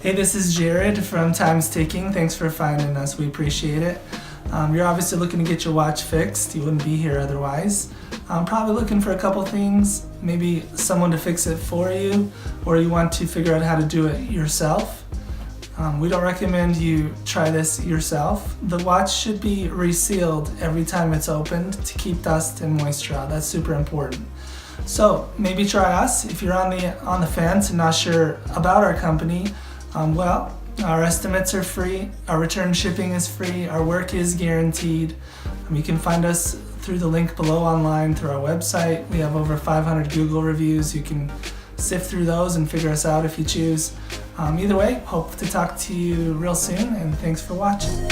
Hey, this is Jared from Time's Ticking. Thanks for finding us. We appreciate it. You're obviously looking to get your watch fixed. You wouldn't be here otherwise. Probably looking for a couple things, maybe someone to fix it for you, or you want to figure out how to do it yourself. We don't recommend you try this yourself. The watch should be resealed every time it's opened to keep dust and moisture out. That's super important. So maybe try us if you're on the fence and not sure about our company. Well, our estimates are free, our return shipping is free, our work is guaranteed. You can find us through the link below online through our website. We have over 500 Google reviews. You can sift through those and figure us out if you choose. Either way, hope to talk to you real soon, and thanks for watching.